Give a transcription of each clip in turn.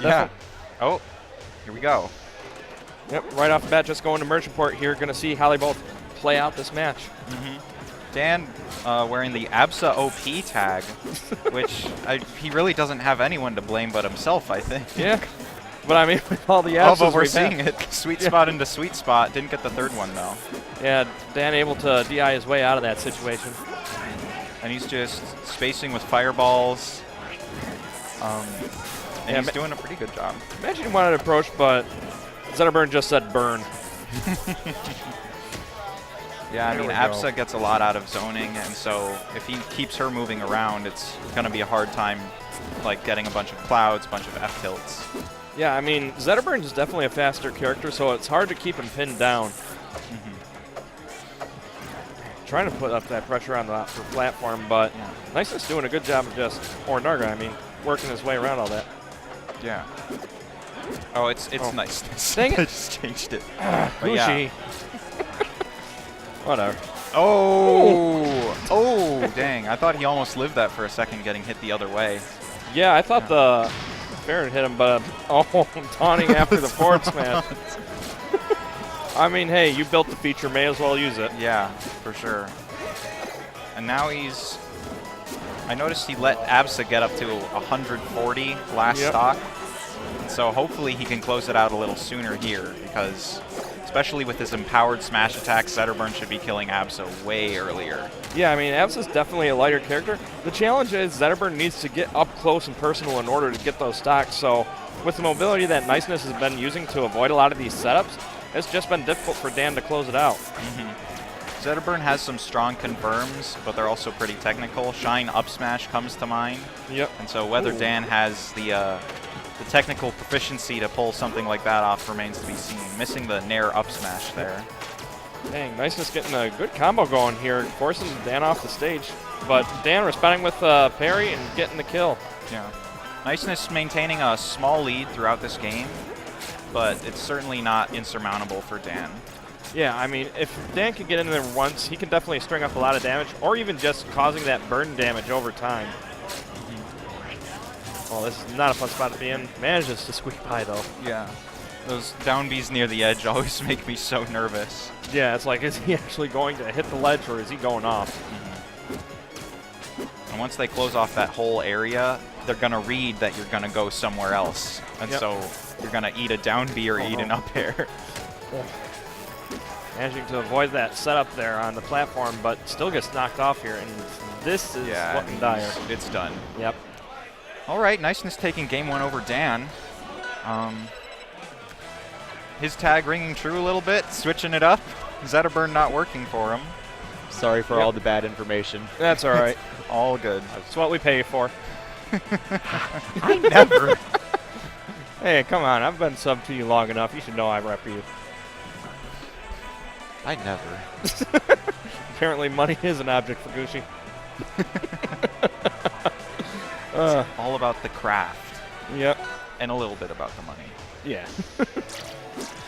Yeah. Oh, here we go. Yep, right off the bat, just going to Merchant Port here. Going to see how they both play out this match. Dan wearing the Absa OP tag, which he really doesn't have anyone to blame but himself, I think. Yeah. But I mean, with all the Absas but we're seeing it. Sweet spot into sweet spot. Didn't get the third one, though. Yeah, Dan able to DI his way out of that situation. And he's just spacing with fireballs. And he's doing a pretty good job. Imagine he wanted to approach, but Zetterburn just said burn. Yeah, I mean, Absa gets a lot out of zoning, and so if he keeps her moving around, it's going to be a hard time, like, getting a bunch of clouds, a bunch of F-tilts. Yeah, I mean, Zetterburn is definitely a faster character, so it's hard to keep him pinned down. Trying to put up that pressure on the platform, but Niceness doing a good job of just, or Narga, I mean, working his way around all that. Yeah. Oh, it's Niceness. Dang it. I just changed it. Gooshi. Whatever. Oh, dang. I thought he almost lived that for a second, getting hit the other way. Yeah, I thought the Farron hit him, but taunting after the forward smash. I mean, hey, you built the feature, may as well use it. Yeah, for sure. And now he's... I noticed he let Absa get up to 140 last stock. So hopefully he can close it out a little sooner here, because especially with his empowered smash attack, Zetterburn should be killing Absa way earlier. Yeah, I mean, Absa's definitely a lighter character. The challenge is Zetterburn needs to get up close and personal in order to get those stocks. So with the mobility that Niceness has been using to avoid a lot of these setups, it's just been difficult for Dan to close it out. Zetterburn has some strong confirms, but they're also pretty technical. Shine up smash comes to mind. Yep. And so whether Dan has the technical proficiency to pull something like that off remains to be seen. Missing the Nair up smash there. Dang, Niceness getting a good combo going here, forcing Dan off the stage. But Dan responding with parry and getting the kill. Yeah. Niceness maintaining a small lead throughout this game, but it's certainly not insurmountable for Dan. Yeah, I mean, if Dan can get in there once, he can definitely string up a lot of damage, or even just causing that burn damage over time. Oh, this is not a fun spot to be in. Manages to squeak by, though. Yeah. Those down Bs near the edge always make me so nervous. Yeah, it's like, is he actually going to hit the ledge, or is he going off? And once they close off that whole area, they're going to read that you're going to go somewhere else. And so you're going to eat a down B or eat an up air. Managing to avoid that setup there on the platform, but still gets knocked off here. And this is looking dire. It's done. Yep. All right, Niceness taking game one over Dan. His tag ringing true a little bit, switching it up. Zetterburn not working for him. Sorry for all the bad information. That's all right. All good. That's what we pay you for. I never. Hey, come on. I've been sub to you long enough. You should know I rep you. I never. Apparently money is an object for Gooshi. It's all about the craft. Yep. And a little bit about the money. Yeah.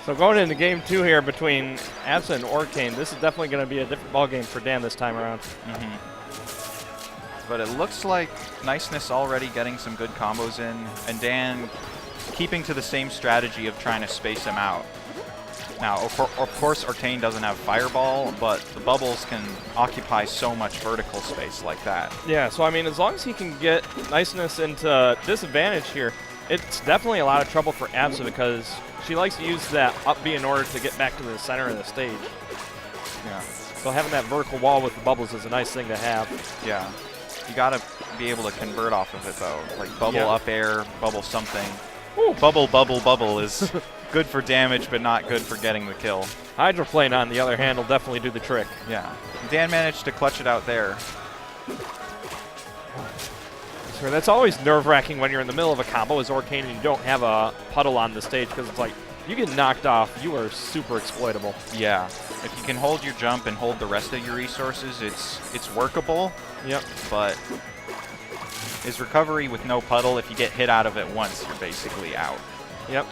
So going into game two here between Absa and Orcane, this is definitely going to be a different ballgame for Dan this time around. But it looks like Niceness already getting some good combos in, and Dan keeping to the same strategy of trying to space him out. Now, of course, Orcane doesn't have Fireball, but the bubbles can occupy so much vertical space like that. Yeah, so I mean, as long as he can get Niceness into disadvantage here, it's definitely a lot of trouble for Absa because she likes to use that up B in order to get back to the center of the stage. Yeah. So having that vertical wall with the bubbles is a nice thing to have. Yeah. You gotta be able to convert off of it though. Like bubble up air, bubble something. Ooh. Bubble, bubble, bubble is good for damage, but not good for getting the kill. Hydroplane, on the other hand, will definitely do the trick. Yeah. Dan managed to clutch it out there. So that's always nerve-wracking when you're in the middle of a combo as Orcane and you don't have a puddle on the stage because it's like, you get knocked off, you are super exploitable. Yeah. If you can hold your jump and hold the rest of your resources, it's workable. Yep. But his recovery with no puddle, if you get hit out of it once, you're basically out. Yep.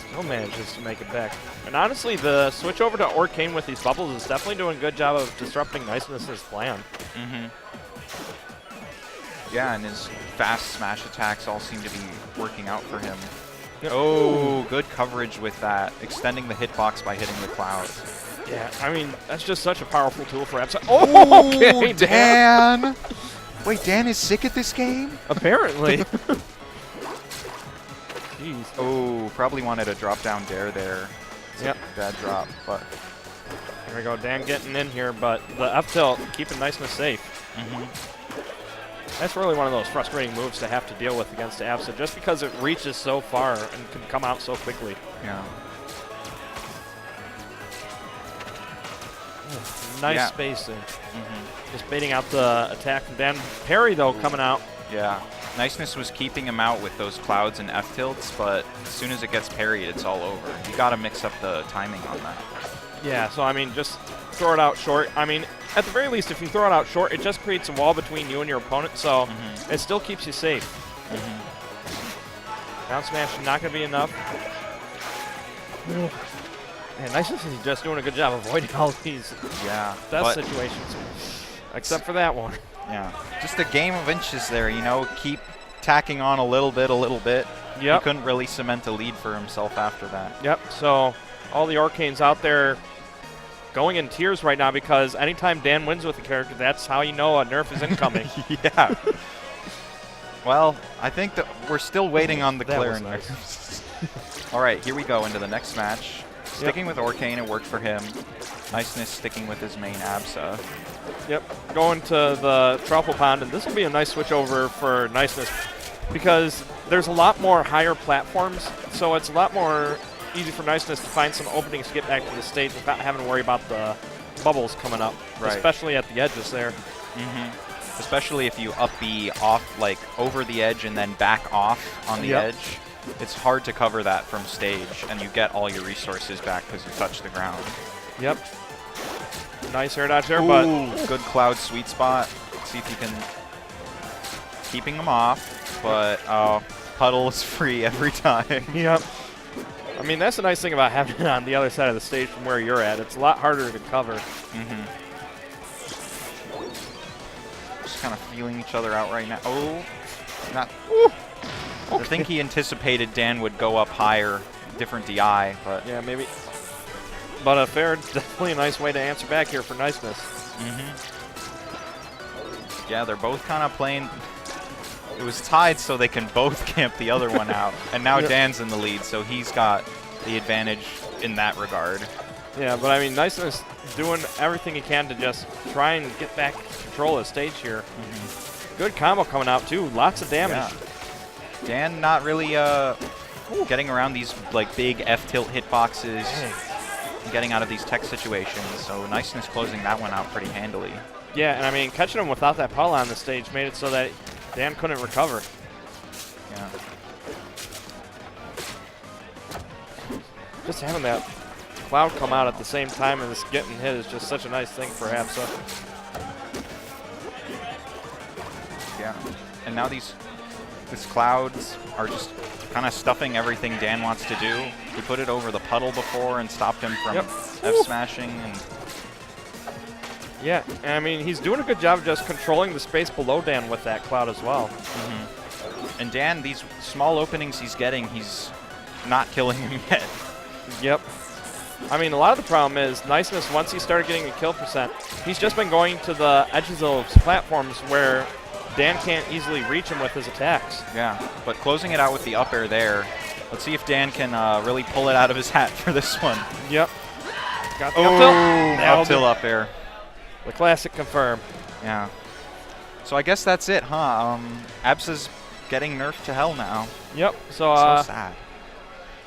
Still manages to make it back. And honestly, the switch over to Orcane with these bubbles is definitely doing a good job of disrupting Niceness's plan. Yeah, and his fast smash attacks all seem to be working out for him. Yep. Oh, good coverage with that. Extending the hitbox by hitting the clouds. Yeah, I mean, that's just such a powerful tool for Absa. Oh, okay, Dan! Wait, Dan is sick at this game? Apparently. Jeez. Oh, probably wanted a drop down dare there. Yep. Bad drop, but... Here we go, Dan getting in here, but the up tilt keeping Niceness safe. That's really one of those frustrating moves to have to deal with against Absa, just because it reaches so far and can come out so quickly. Yeah. Nice spacing. Just baiting out the attack from Dan. Parry, though, coming out. Yeah. Niceness was keeping him out with those clouds and F tilts, but as soon as it gets parried, it's all over. You got to mix up the timing on that. Yeah, so I mean, just throw it out short. I mean, at the very least, if you throw it out short, it just creates a wall between you and your opponent, so it still keeps you safe. Down smash is not going to be enough. Man, Niceness is just doing a good job avoiding all these death situations, except for that one. Yeah, just a game of inches there, you know, keep tacking on a little bit. Yep. He couldn't really cement a lead for himself after that. Yep, so all the Orcanes out there going in tears right now because anytime Dan wins with a character, that's how you know a nerf is incoming. Yeah. Well, I think that we're still waiting on the clear nice. nerfs. All right, here we go into the next match. Sticking with Orcane, it worked for him. Niceness sticking with his main Absa. Yep, going to the Truffle Pond, and this will be a nice switch over for Niceness because there's a lot more higher platforms, so it's a lot more easy for Niceness to find some openings to get back to the stage without having to worry about the bubbles coming up, especially at the edges there. Especially if you up B off, like over the edge and then back off on the edge. It's hard to cover that from stage, and you get all your resources back because you touch the ground. Yep. Nice air dodge there, Ooh, but good cloud sweet spot. See if you can keeping him off, but puddle is free every time. Yep. I mean, that's the nice thing about having it on the other side of the stage from where you're at. It's a lot harder to cover. Just kind of feeling each other out right now. Oh, not. Okay. I think he anticipated Dan would go up higher, different DI, but yeah, maybe. But a fair, definitely a nice way to answer back here for Niceness. Yeah, they're both kind of playing. It was tied so they can both camp the other one out. And now Dan's in the lead, so he's got the advantage in that regard. Yeah, but I mean, Niceness doing everything he can to just try and get back control of the stage here. Good combo coming out, too. Lots of damage. Yeah. Dan not really getting around these like big F-tilt hitboxes, getting out of these tech situations, so Niceness closing that one out pretty handily. Yeah, and I mean, catching him without that puddle on the stage made it so that Dan couldn't recover. Yeah. Just having that cloud come out at the same time and this getting hit is just such a nice thing for Absa. Yeah, and now these clouds are just kind of stuffing everything Dan wants to do. He put it over the puddle before and stopped him from F-smashing. And yeah, and I mean, he's doing a good job of just controlling the space below Dan with that cloud as well. And Dan, these small openings he's getting, he's not killing him yet. Yep. I mean, a lot of the problem is Niceness, once he started getting a kill percent, he's just been going to the edges of those platforms where Dan can't easily reach him with his attacks. Yeah, but closing it out with the up air there. Let's see if Dan can really pull it out of his hat for this one. Yep. Got the up tilt up air. The classic confirm. Yeah. So I guess that's it, huh? Absa's getting nerfed to hell now. Yep. So so sad.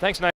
Thanks, Nice.